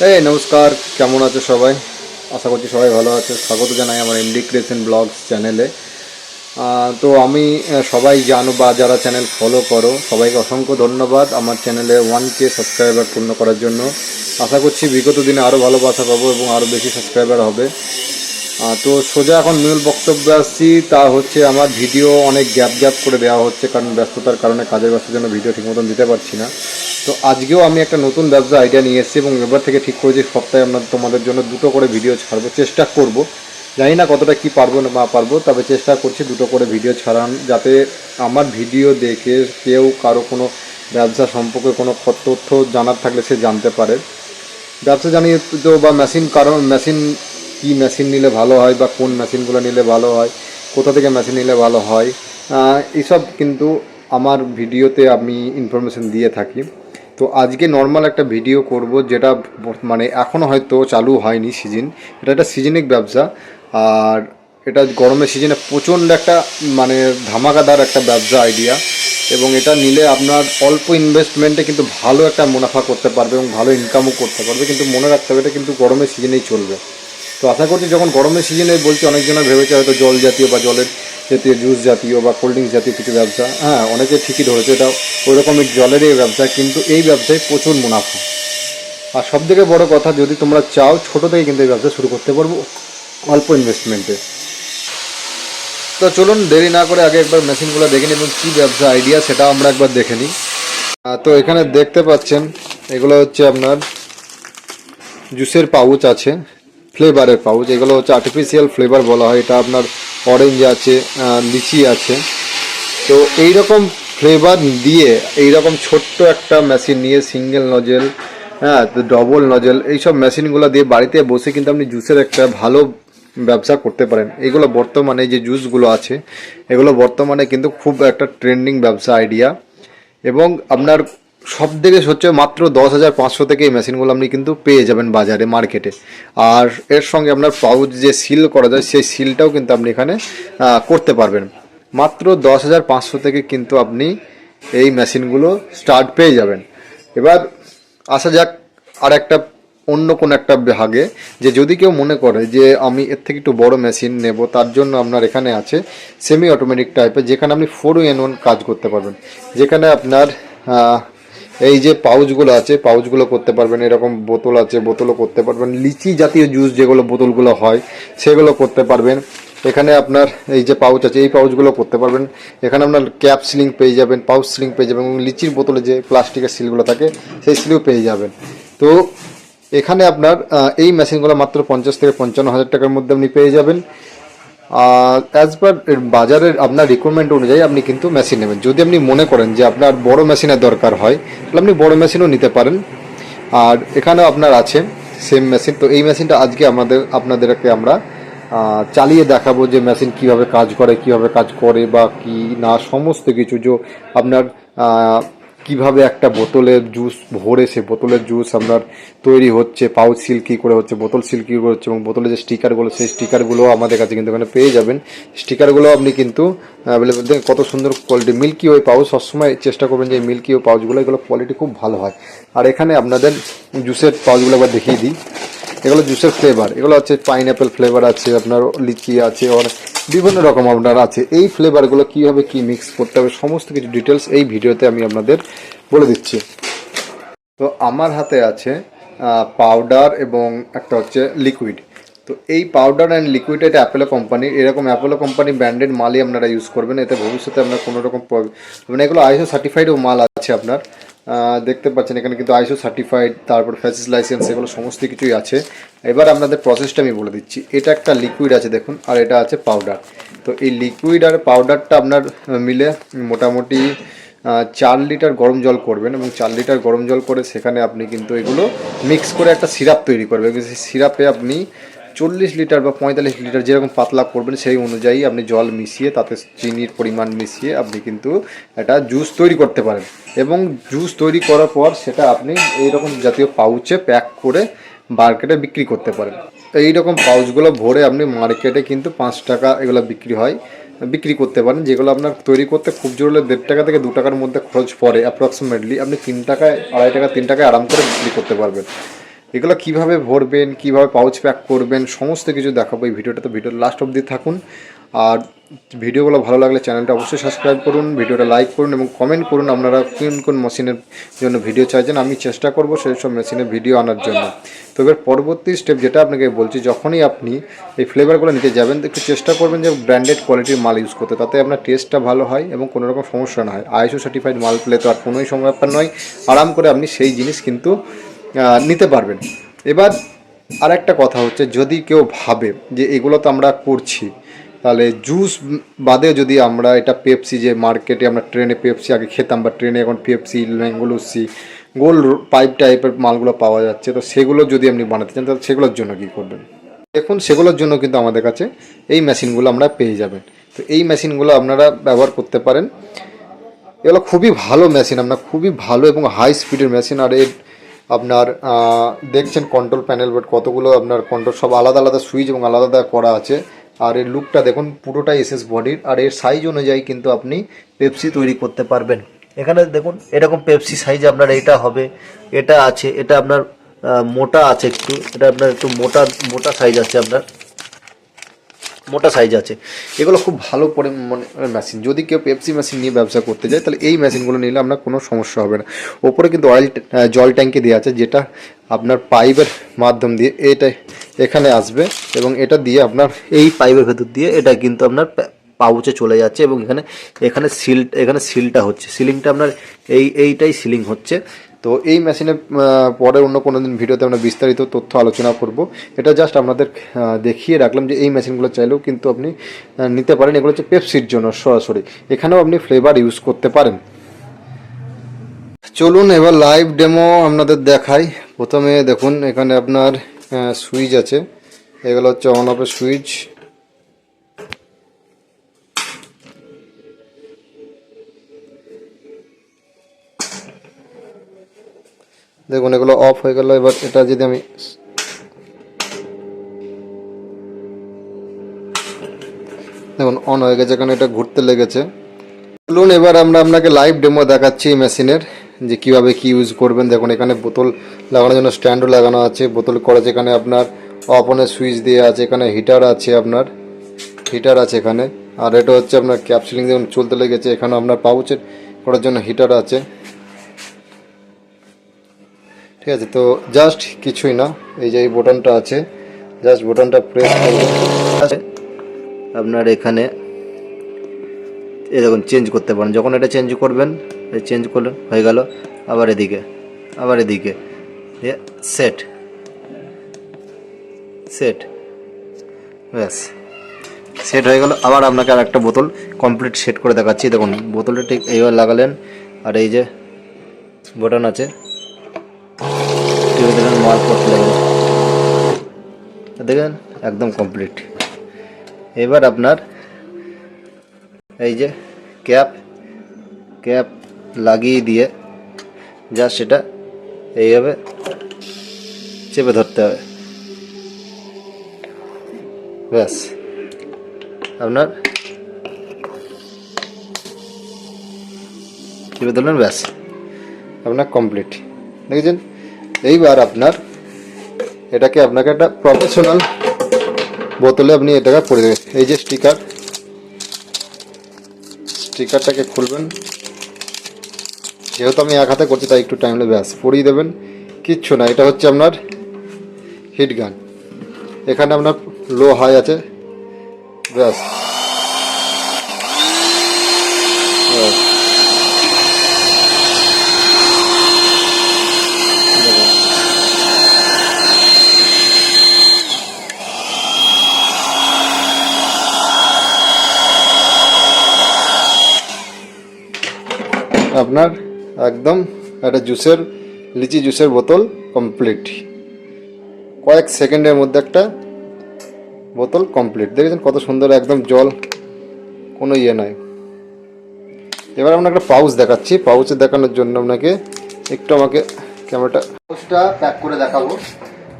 এই নমস্কার, কেমন আছো সবাই? আশা করছি সবাই ভালো আছে। স্বাগত জানাই আমার এমডি ক্রিয়েশন ব্লগস চ্যানেলে। তো আমি সবাই জানো বা যারা চ্যানেল ফলো করো সবাইকে অসংখ্য ধন্যবাদ আমার চ্যানেলে 1K সাবস্ক্রাইবার পূর্ণ করার জন্য। আশা করছি বিগত দিনে আরও ভালোবাসা পাবো এবং আরও বেশি সাবস্ক্রাইবার হবে। তো সোজা এখন মূল বক্তব্যে আসছি, তা হচ্ছে আমার ভিডিও অনেক গ্যাপ গ্যাপ করে দেওয়া হচ্ছে, কারণ ব্যস্ততার কারণে, কাজের ব্যস্ততার জন্য ভিডিও ঠিক মতন দিতে পারছি না। তো আজকেও আমি একটা নতুন ব্যবসা আইডিয়া নিয়ে এসেছি এবং এবার থেকে ঠিক করেছি সপ্তাহে আমরা তোমাদের জন্য দুটো করে ভিডিও ছাড়বো, চেষ্টা করব। জানি না কতটা কি পারবো না পারবো, তবে চেষ্টা করছি দুটো করে ভিডিও ছাড়ান, যাতে আমার ভিডিও দেখে কেউ কারো কোনো ব্যবসা সম্পর্কে কোনো তথ্য জানার থাকলে সে জানতে পারে। ব্যবসা জানিয়ে তো বা মেশিন, কারণ মেশিন কি মেশিন নিলে ভালো হয় বা কোন মেশিনগুলো নিলে ভালো হয়, কোথা থেকে মেশিন নিলে ভালো হয়, এইসব কিন্তু আমার ভিডিওতে আমি ইনফরমেশন দিয়ে থাকি। তো আজকে নর্মাল একটা ভিডিও করব, যেটা মানে এখনও হয়তো চালু হয়নি সিজন। এটা একটা সিজনিক ব্যবসা, আর এটা গরমের সিজনে প্রচণ্ড একটা মানে ধামাকাদার একটা ব্যবসা আইডিয়া। এবং এটা নিলে আপনার অল্প ইনভেস্টমেন্টে কিন্তু ভালো একটা মুনাফা করতে পারবে এবং ভালো ইনকামও করতে পারবে, কিন্তু মনে রাখতে হবে এটা কিন্তু গরমের সিজনেই চলবে। তো আশা করছি যখন গরমের সিজনে বলছি, অনেকজনে ভেবেছে হয়তো জল জাতীয় বা জলের জাতীয় জুস জাতীয় বা কোল্ড ড্রিঙ্কস জাতীয় কিছু ব্যবসা। হ্যাঁ, অনেকে ঠিকই ধরেছে, এটা ওই রকমের জলেরই ব্যবসা, কিন্তু এই ব্যবসায় প্রচুর মুনাফা। আর সবথেকে বড় কথা, যদি তোমরা চাও ছোটো থেকে কিন্তু এই ব্যবসা শুরু করতে পারবো অল্প ইনভেস্টমেন্টে। তো চলুন দেরি না করে আগে একবার মেশিনগুলো দেখে নিই এবং কী ব্যবসা আইডিয়া সেটা আমরা একবার দেখে নিই। তো এখানে দেখতে পাচ্ছেন এগুলো হচ্ছে আপনার জুসের পাউচ আছে, ফ্লেভারের পাউচ। এগুলো হচ্ছে আর্টিফিশিয়াল ফ্লেভার বলা হয়। এটা আপনার অরেঞ্জ আছে, লিচি আছে। তো এই রকম ফ্লেভার দিয়ে এইরকম ছোট্ট একটা মেশিন নিয়ে সিঙ্গেল নজেল, হ্যাঁ, তো ডবল নজেল, এইসব মেশিনগুলো দিয়ে বাড়িতে বসে কিন্তু আপনি জুসের একটা ভালো ব্যবসা করতে পারেন। এগুলো বর্তমানে যে জুসগুলো আছে এগুলো বর্তমানে কিন্তু খুব একটা ট্রেন্ডিং ব্যবসা আইডিয়া। এবং আপনার সব থেকে হচ্ছে মাত্র 10,500 থেকে এই মেশিনগুলো আপনি কিন্তু পেয়ে যাবেন বাজারে, মার্কেটে। আর এর সঙ্গে আপনার পাউচ যে সিল করা যায় সেই সিলটাও কিন্তু আপনি এখানে করতে পারবেন। মাত্র 10,500 থেকে কিন্তু আপনি এই মেশিনগুলো স্টার্ট পেয়ে যাবেন। এবার আসা যাক আর একটা অন্য কোনো একটা ভাগে, যে যদি কেউ মনে করে যে আমি এর থেকে একটু বড় মেশিন নেব, তার জন্য আপনার এখানে আছে সেমি অটোমেটিক টাইপের, যেখানে আপনি 4-in-1 কাজ করতে পারবেন। যেখানে আপনার এই যে পাউচগুলো আছে পাউচগুলো করতে পারবেন, এরকম বোতল আছে বোতলও করতে পারবেন, লিচি জাতীয় জুস যেগুলো বোতলগুলো হয় সেগুলো করতে পারবেন। এখানে আপনার এই যে পাউচ আছে এই পাউচগুলো করতে পারবেন। এখানে আপনার ক্যাপ সিলিং পেয়ে যাবেন, পাউচ সিলিং পেয়ে যাবেন, এবং লিচির বোতলে যে প্লাস্টিকের সিলগুলো থাকে সেই সিলও পেয়ে যাবেন। তো এখানে আপনার এই মেশিনগুলো মাত্র 50 থেকে 55 হাজার টাকার মধ্যে আপনি পেয়ে যাবেন। অ্যাজ পার বাজারের আপনার রিকোয়ারমেন্ট অনুযায়ী আপনি কিন্তু মেশিন নেবেন। যদি আপনি মনে করেন যে আপনার বড় মেশিনের দরকার হয়, তাহলে আপনি বড় মেশিনও নিতে পারেন। আর এখানেও আপনার আছে সেম মেশিন। তো এই মেশিনটা আজকে আপনাদেরকে আমরা চালিয়ে দেখাবো যে মেশিন কিভাবে কাজ করে বা কি না, সমস্ত কিছু। যে আপনার কিভাবে একটা বোতলের জুস ভরে সে বোতলের জুস আপনার তৈরি হচ্ছে, পাউচ সিল কী করে হচ্ছে, বোতল সিল কী করে হচ্ছে, এবং বোতলের যে স্টিকারগুলো সেই স্টিকারগুলো আমাদের কাছে কিন্তু এখানে পেয়ে যাবেন। স্টিকারগুলো আপনি কিন্তু অ্যাভেলেবেল। দেখেন কত সুন্দর কোয়ালিটি। মিল্কি ওয়ে পাউচ, সবসময় চেষ্টা করবেন যে মিল্কি ওয়ে পাউচগুলো, এগুলো কোয়ালিটি খুব ভালো হয়। আর এখানে আপনাদের জুসের পাউচগুলো একবার দেখিয়ে দিই। এগুলো জুসের ফ্লেভার, এগুলো হচ্ছে পাইনঅ্যাপেল ফ্লেভার আছে, আপনার লিচি আছে, আর বিভিন্ন রকম আপনার আছে। এই ফ্লেভারগুলো কীভাবে কী মিক্স করতে হবে সমস্ত কিছু ডিটেলস এই ভিডিওতে আমি আপনাদের বলে দিচ্ছি। তো আমার হাতে আছে পাউডার এবং একটা হচ্ছে লিকুইড। তো এই পাউডার অ্যান্ড লিকুইড এটা অ্যাপোলো কোম্পানির। এরকম অ্যাপোলো কোম্পানি ব্র্যান্ডেড মালই আপনারা ইউজ করবেন, এতে ভবিষ্যতে আপনার কোনো রকম মানে এগুলো আইএসও সার্টিফাইডও মাল আছে আপনার। দেখতে পাচ্ছেন এখানে কিন্তু আইএসও সার্টিফাইড, তারপর ফ্যাসিস লাইসেন্স, এগুলো সমস্ত কিছুই আছে। এবার আপনাদের প্রসেসটা আমি বলে দিচ্ছি। এটা একটা লিকুইড আছে দেখুন, আর এটা আছে পাউডার। তো এই লিকুইড আর পাউডারটা আপনার মিলে মোটামুটি 4 লিটার গরম জল করবেন, এবং 4 লিটার গরম জল করে সেখানে আপনি কিন্তু এগুলো মিক্স করে একটা সিরাপ তৈরি করবেন। সেই সিরাপে আপনি 40 লিটার বা 45 লিটার যেরকম পাতলা করবেন সেই অনুযায়ী আপনি জল মিশিয়ে তাতে চিনির পরিমাণ মিশিয়ে আপনি কিন্তু একটা জুস তৈরি করতে পারেন। এবং জুস তৈরি করার পর সেটা আপনি এইরকম জাতীয় পাউচে প্যাক করে মার্কেটে বিক্রি করতে পারেন। এইরকম পাউচগুলো ভরে আপনি মার্কেটে কিন্তু 5 টাকা এগুলো বিক্রি করতে পারেন। যেগুলো আপনার তৈরি করতে খুব জোর হলে 1.5 টাকা থেকে 2 টাকার মধ্যে খরচ পড়ে অ্যাপ্রক্সিমেটলি, আপনি 3 টাকায় 2.5 টাকা 3 টাকায় আরাম করে বিক্রি করতে পারবেন। এগুলো কিভাবে ভরবেন, কিভাবে পাউচ প্যাক করবেন, সমস্ত কিছু দেখাবো এই ভিডিওটা। তো ভিডিওর লাস্ট অবধি থাকুন। আর ভিডিওগুলো ভালো লাগলে চ্যানেলটা অবশ্যই সাবস্ক্রাইব করুন, ভিডিওটা লাইক করুন এবং কমেন্ট করুন আপনারা কোন কোন মেশিনের জন্য ভিডিও চাইছেন। আমি চেষ্টা করব সেই সব মেশিনের ভিডিও আনার জন্য। তো এবার পরবর্তী স্টেপ যেটা আপনাকে বলছি, যখনই আপনি এই ফ্লেভারগুলো নিতে যাবেন একটু চেষ্টা করবেন যে ব্র্যান্ডেড কোয়ালিটির মাল ইউজ করতে, তাতে আপনার টেস্টটা ভালো হয় এবং কোনো রকম সমস্যা না হয়। আইএসও সার্টিফাইড মাল পেলে তো আর কোনোই ব্যাপার নয়, আরাম করে আপনি সেই জিনিস কিন্তু নিতে পারবেন। এবার আর একটা কথা হচ্ছে, যদি কেউ ভাবে যে এগুলো তো আমরা করছি, তাহলে জুস বাদে যদি আমরা এটা পেপসি, যে মার্কেটে আমরা ট্রেনে পেপসি আগে খেতাম বা ট্রেনে এখন পেপসি, ম্যাঙ্গো লস্যি, গোল পাইপ টাইপের মালগুলো পাওয়া যাচ্ছে, তো সেগুলো যদি আপনি বানাতে চান তাহলে সেগুলোর জন্য কী করবেন? দেখুন, সেগুলোর জন্য কিন্তু আমাদের কাছে এই মেশিনগুলো আমরা পেয়ে যাবেন। তো এই মেশিনগুলো আপনারা ব্যবহার করতে পারেন। এগুলো খুবই ভালো মেশিন, আপনার খুবই ভালো এবং হাই স্পিডের মেশিন। আর এর আপনার দেখছেন কন্ট্রোল প্যানেল, বাট কতগুলো আপনার কন্ট্রোল, সব আলাদা আলাদা সুইচ এবং আলাদা আলাদা করা আছে। আর এর লুকটা দেখুন, পুরোটাই এসএস বডির। আর এর সাইজ অনুযায়ী কিন্তু আপনি পেপসি তৈরি করতে পারবেন। এখানে দেখুন এরকম পেপসি সাইজ আপনার এটা হবে, এটা আছে, এটা আপনার মোটা আছে একটু, এটা আপনার একটু মোটা মোটা সাইজ আছে, আপনার মোটা সাইজ আছে। এগুলো খুব ভালো পরিমাণের মেশিন। যদি কেউ পেপসি মেশিন নিয়ে ব্যবসা করতে যায় তাহলে এই মেশিনগুলো নিলে আপনার কোনো সমস্যা হবে না। ওপরে কিন্তু জল ট্যাঙ্কি দেওয়া আছে, যেটা আপনার পাইপের মাধ্যম দিয়ে এটা এখানে আসবে এবং এটা দিয়ে আপনার এই পাইপের ভেতর দিয়ে এটা কিন্তু আপনার পাউচে চলে যাচ্ছে এবং এখানে এখানে সিলটা হচ্ছে, সিলিংটা আপনার এইটাই সিলিং হচ্ছে। তো এই মেশিনের পরে অন্য কোনো দিন ভিডিওতে আমরা বিস্তারিত তথ্য আলোচনা করব। এটা জাস্ট আপনাদের দেখিয়ে রাখলাম যে এই মেশিনগুলো চাইলেও কিন্তু আপনি নিতে পারেন। এগুলো হচ্ছে পেপসির জন্য সরাসরি, এখানেও আপনি ফ্লেভার ইউজ করতে পারেন। চলুন এবার লাইভ ডেমো আপনাদের দেখাই। প্রথমে দেখুন এখানে আপনার সুইচ আছে, এগুলো হচ্ছে অন অফের সুইচ। দেখুন এগুলো অফ হয়ে গেল। এবার এটা যদি আমি দেখুন অন হয়ে গেছে, কারণ এটা ঘুরতে লেগেছে। চলুন এবার আমরা আপনাকে লাইভ ডেমো দেখাচ্ছি এই মেশিনের, যে কীভাবে কি ইউজ করবেন। দেখুন এখানে বোতল লাগানোর জন্য স্ট্যান্ডও লাগানো আছে, বোতল করেছে। এখানে আপনার অফ অনের সুইচ দিয়ে আছে, এখানে হিটার আছে, আপনার হিটার আছে এখানে। আর এটা হচ্ছে আপনার ক্যাপসিলিং দেখুন চলতে লেগেছে। এখানে আপনার পাউচের করার জন্য হিটার আছে, ঠিক আছে। তো জাস্ট কিছুই না, এই যে এই বোতামটা আছে, জাস্ট বোতামটা প্রেস করবেন, আপনার এখানে এই দেখুন চেঞ্জ করতে পারেন। যখন এটা চেঞ্জ করবেন, চেঞ্জ করলেন হয়ে গেল। আবার এদিকে, আবার এদিকে, সেট সেট, ব্যাস সেট হয়ে গেল। আবার আপনাকে আর একটা বোতল কমপ্লিট সেট করে দেখাচ্ছি। দেখুন বোতলটা ঠিক এইভাবে লাগালেন, আর এই যে বোতাম আছে, মাল করতে লাগবে, দেখেন একদম কমপ্লিট। এবার আপনার এই যে ক্যাপ লাগিয়ে দিয়ে জাস্ট সেটা এইভাবে চেপে ধরতে হবে, ব্যাস আপনার চেপে ধরলেন, ব্যাস আপনার কমপ্লিট। দেখেছেন? এইবার আপনার এটাকে আপনাকে একটা প্রফেশনাল বোতলে আপনি এটাকে পরে দেবেন। এই যে স্টিকারটাকে খুলবেন, যেহেতু আমি এক হাতে করছি তাই একটু টাইম লাগবে, ব্যাস পরিয়ে দেবেন। কিচ্ছু না, এটা হচ্ছে আপনার হিট গান। এখানে আপনার লো হাই আছে, ব্যাস আপনার একদম একটা লিচি জুসের বোতল কমপ্লিট। কয়েক সেকেন্ডের মধ্যে একটা বোতল কমপ্লিট। দেখেছেন কত সুন্দর, একদম জল, কোনো ইয়ে নাই। এবার আমরা একটা পাউচ দেখাচ্ছি। পাউচে দেখানোর জন্য আপনাকে একটু আমাকে ক্যামেরাটা পাউচটা প্যাক করে দেখাবো।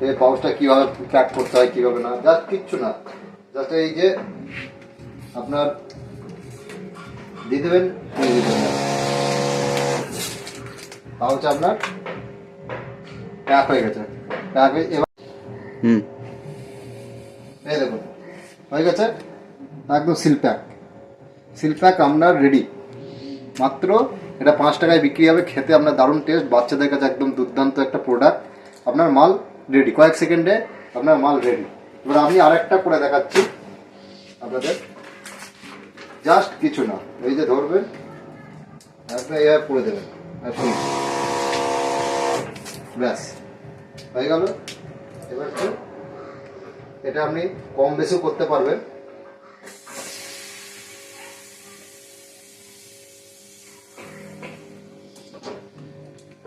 এই পাউচটা কীভাবে প্যাক করতে হয়, কীভাবে না, জাস্ট কিচ্ছু না, জাস্ট এই যে আপনার দিয়ে দেবেন, পাউচ আপনার প্যাক হয়ে গেছে। আগে এবার এই দেখুন হয়ে গেছে একদম সিল প্যাক আপনার রেডি। মাত্র এটা 5 টাকায় বিক্রি হবে, খেতে আপনার দারুণ টেস্ট, বাচ্চাদের কাছে একদম দুর্দান্ত একটা প্রোডাক্ট। আপনার মাল রেডি, কয়েক সেকেন্ডে আপনার মাল রেডি। এবার আমি আরেকটা করে দেখাচ্ছি আপনাদের, জাস্ট কিছু না, এই যে ধরবেন একটা এয়ার করে দেবেন, ব্যাস হয়ে গেল। এবার এটা আপনি কম বেশিও করতে পারবেন।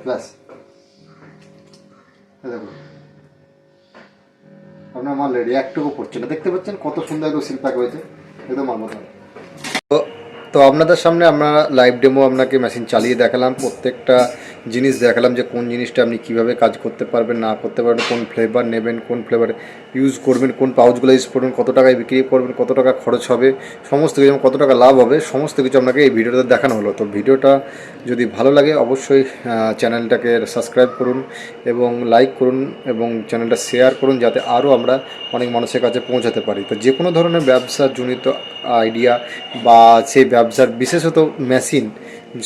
ব্যাস দেখুন আপনার মাল রেডি, একটুকু পড়ছে না, দেখতে পাচ্ছেন কত সুন্দর একদম সিল প্যাক হয়েছে, একদম মাল মতো। তো আপনাদের সামনে আমরা লাইভ ডেমো আপনাকে মেশিন চালিয়ে দেখালাম, প্রত্যেকটা জিনিস দেখালাম যে কোন জিনিসটা আপনি কিভাবে কাজ করতে পারবেন না করতে পারবেন, কোন ফ্লেভার নেবেন, কোন ফ্লেভার ইউজ করবেন, কোন পাউচগুলো ইউজ করবেন, কত টাকায় বিক্রি করবেন, কত টাকা খরচ হবে, সমস্ত কিছু, কত টাকা লাভ হবে, সমস্ত কিছু আপনাকে এই ভিডিওতে দেখানো হলো। তো ভিডিওটা যদি ভালো লাগে অবশ্যই চ্যানেলটাকে সাবস্ক্রাইব করুন এবং লাইক করুন এবং চ্যানেলটা শেয়ার করুন, যাতে আরও আমরা অনেক মানুষের কাছে পৌঁছাতে পারি। তো যে কোনো ধরনের ব্যবসাজনিত আইডিয়া বা সেই ব্যবসার বিশেষত মেশিন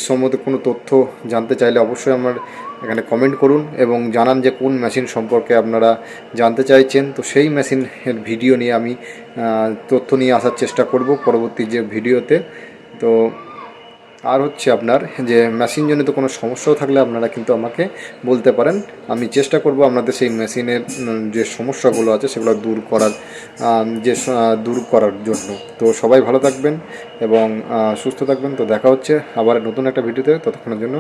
সম্বন্ধে কোনো তথ্য জানতে চাইলে অবশ্যই আমার এখানে কমেন্ট করুন এবং জানান যে কোন মেশিন সম্পর্কে আপনারা জানতে চাইছেন। তো সেই মেশিনের ভিডিও নিয়ে আমি তথ্য নিয়ে আসার চেষ্টা করব পরবর্তী যে ভিডিওতে। তো আর হচ্ছে আপনার যে মেশিনজনিত কোনো সমস্যাও থাকলে আপনারা কিন্তু আমাকে বলতে পারেন, আমি চেষ্টা করব আপনাদের সেই মেশিনের যে সমস্যাগুলো আছে সেগুলো দূর করার জন্য। তো সবাই ভালো থাকবেন এবং সুস্থ থাকবেন। তো দেখা হচ্ছে আবার নতুন একটা ভিডিওতে, ততক্ষণের জন্য